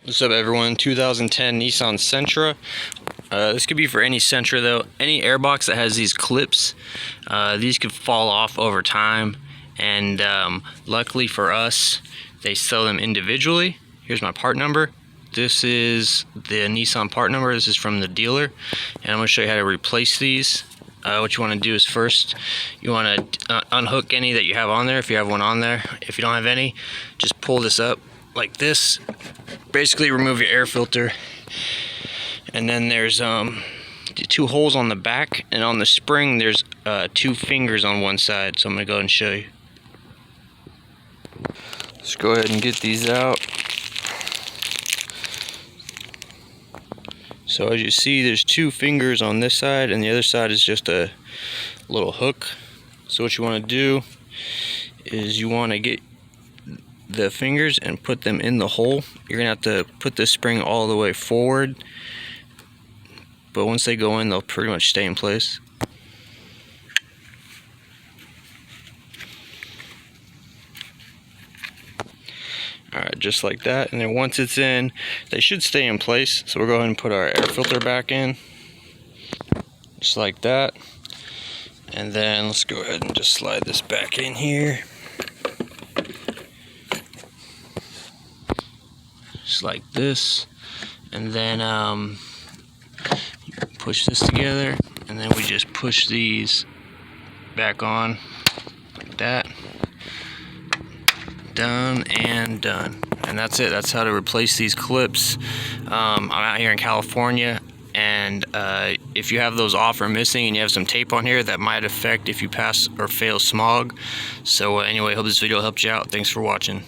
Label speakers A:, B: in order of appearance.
A: What's up everyone, 2010 Nissan Sentra. This could be for any Sentra though. Any airbox that has these clips, these could fall off over time, and luckily for us, they sell them individually. Here's my part number. This is the Nissan part number. This is from the dealer, and I'm going to show you how to replace these. What you want to do is first, you want to unhook any that you have on there, if you have one on there. If you don't have any, just pull this up like this. Basically remove your air filter, and then there's two holes on the back, and on the spring there's two fingers on one side. So I'm going to go ahead and show you. Let's go ahead and get these out. So as you see, there's two fingers on this side, and the other side is just a little hook. So what you want to do is you want to get the fingers and put them in the hole. You're gonna have to put the spring all the way forward, but once they go in, they'll pretty much stay in place. Alright, just like that, and then once it's in, they should stay in place. So we'll go ahead and put our air filter back in, just like that. And then let's go ahead and just slide this back in here. Just like this, and then you push this together, and then we just push these back on like that. Done and done. And that's it. That's how to replace these clips. I'm out here in California, and if you have those off or missing and you have some tape on here, that might affect if you pass or fail smog. So anyway, hope this video helped you out. Thanks for watching.